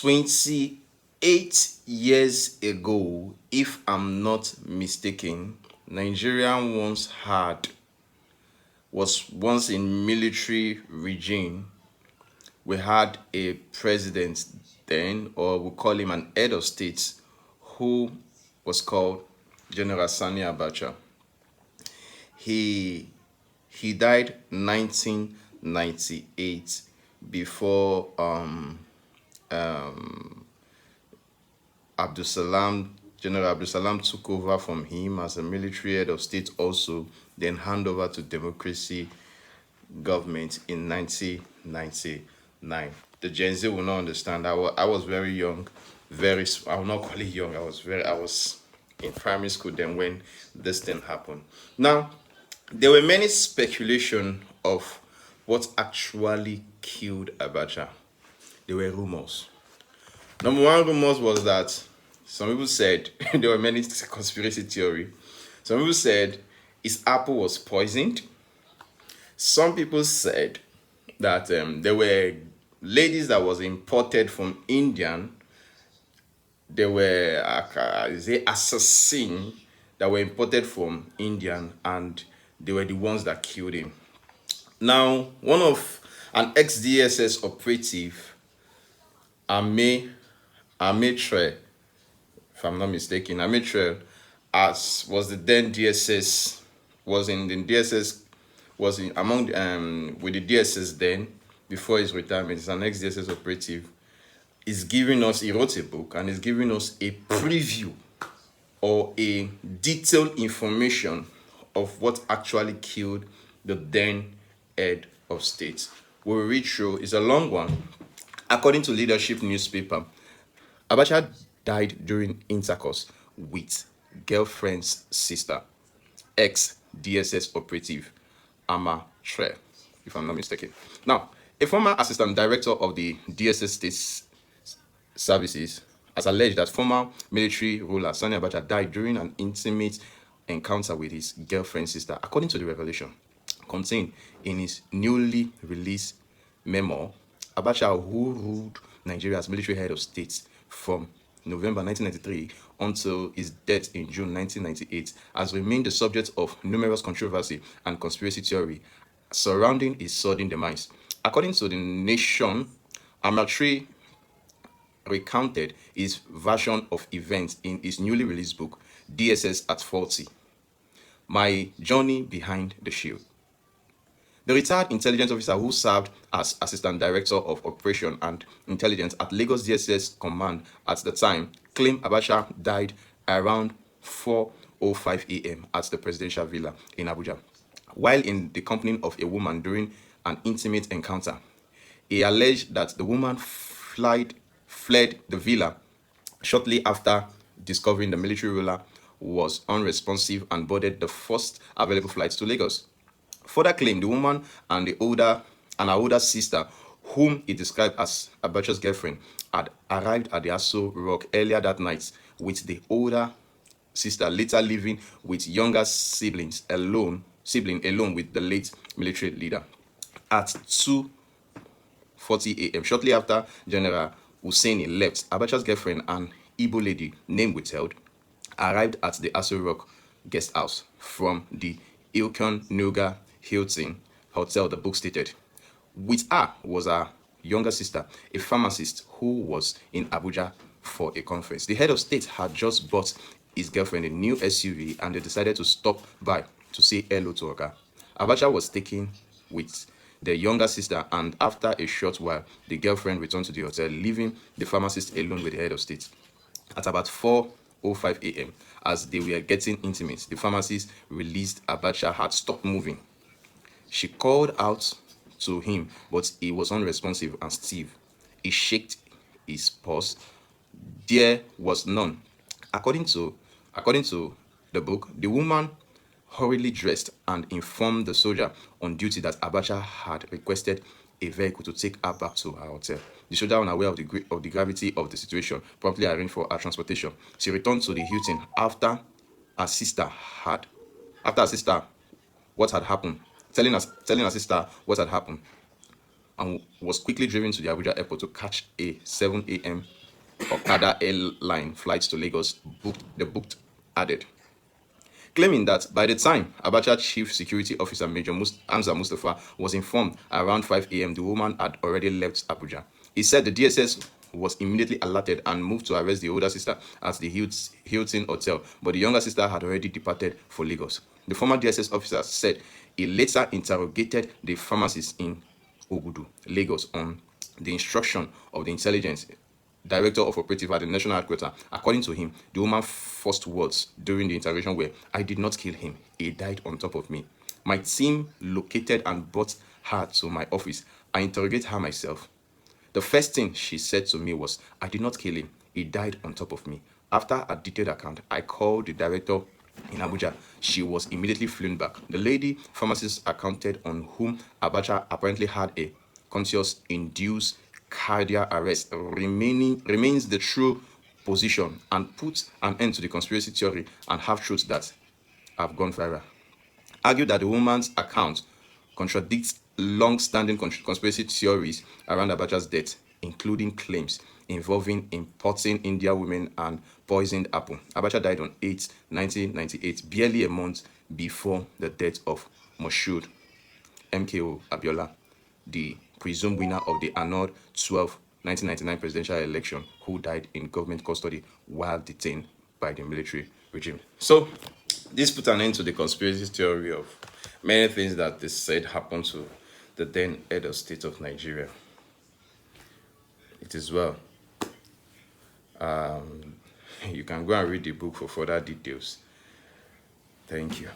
28 years ago, if I'm not mistaken, Nigeria was once in military regime. We had a president then, or we call him an head of state, who was called General Sani Abacha. He died 1998 before General Abdul Salam took over from him as a military head of state also, then hand over to democracy government in 1999. The Gen Z will not understand. I was very young, I will not call it young. I was in primary school then when this thing happened. Now, there were many speculation of what actually killed Abacha. There were rumors. Number one rumors was that some people said there were many conspiracy theory. Some people said his apple was poisoned. Some people said that there were ladies that was imported from India. There were assassins that were imported from India, and they were the ones that killed him. Now, an ex-DSS operative, Amachíree, if I'm not mistaken, Amachíree, was the then DSS, was in the DSS, was in among with the DSS then before his retirement. He's an ex-DSS operative. He wrote a book and is giving us a preview or a detailed information of what actually killed the then head of state. We'll read through. It's a long one. According to Leadership newspaper, Abacha died during intercourse with girlfriend's sister, ex-DSS operative Amachíree, if I'm not mistaken. Now, a former assistant director of the DSS State Services has alleged that former military ruler Sani Abacha died during an intimate encounter with his girlfriend's sister, according to the revelation contained in his newly released memoir. Abacha, who ruled Nigeria as military head of state from November 1993 until his death in June 1998, has remained the subject of numerous controversy and conspiracy theory surrounding his sudden demise. According to The Nation, Amachíree recounted his version of events in his newly released book, DSS at 40, My Journey Behind the Shield. The retired intelligence officer who served as Assistant Director of Operation and Intelligence at Lagos DSS Command at the time claimed Abacha died around 4:05 a.m. at the presidential villa in Abuja, while in the company of a woman during an intimate encounter. He alleged that the woman fled the villa shortly after discovering the military ruler was unresponsive and boarded the first available flight to Lagos. Further claimed the woman and her older sister, whom he described as Abacha's girlfriend, had arrived at the Aso Rock earlier that night, with the older sister later living with younger sibling alone with the late military leader. At 2:40 a.m., shortly after General Hussaini left, Abacha's girlfriend, an Igbo lady named withheld, arrived at the Aso Rock guest house from the Ilkon Nuga Hilton Hotel, the book stated. With her was her younger sister, a pharmacist who was in Abuja for a conference. The head of state had just bought his girlfriend a new SUV, and they decided to stop by to say hello to her. Abacha was taken with the younger sister, and after a short while, the girlfriend returned to the hotel, leaving the pharmacist alone with the head of state. At about 4:05 a.m., as they were getting intimate, the pharmacist realized Abacha had stopped moving. She called out to him, but he was unresponsive and stiff. He shook his pulse. There was none. According to the book, the woman hurriedly dressed and informed the soldier on duty that Abacha had requested a vehicle to take her back to her hotel. The soldier, unaware of the gravity of the situation, promptly arranged for her transportation. She returned to the Hilton after her sister what had happened, telling her sister what had happened, and was quickly driven to the Abuja airport to catch a 7 a.m. Okada airline flights to Lagos booked added, claiming that by the time Abacha Chief Security Officer Major Hamza Mustafa was informed around 5 a.m., the woman had already left Abuja. He said the DSS was immediately alerted and moved to arrest the older sister at the Hilton Hotel, but the younger sister had already departed for Lagos. The former DSS officer said he later interrogated the pharmacist in Ogudu, Lagos, on the instruction of the intelligence director of operative at the national headquarters. According to him, the woman's first words during the interrogation were, "I did not kill him. He died on top of me. My team located and brought her to my office. I interrogated her myself. The first thing she said to me was, I did not kill him. He died on top of me. After a detailed account, I called the director in Abuja. She was immediately flown back. The lady pharmacist accounted on whom Abacha apparently had a conscious-induced cardiac arrest remains the true position and puts an end to the conspiracy theory and half-truths that have gone viral. Argued that the woman's account contradicts long-standing conspiracy theories around Abacha's death, including claims involving importing Indian women and poisoned apple. Abacha died on 8, 1998, barely a month before the death of Moshood MKO Abiola, the presumed winner of the annulled 12 1999 presidential election, who died in government custody while detained by the military regime. So, this put an end to the conspiracy theory of many things that they said happened to the then head of state of Nigeria. It is well. You can go and read the book for further details. Thank you.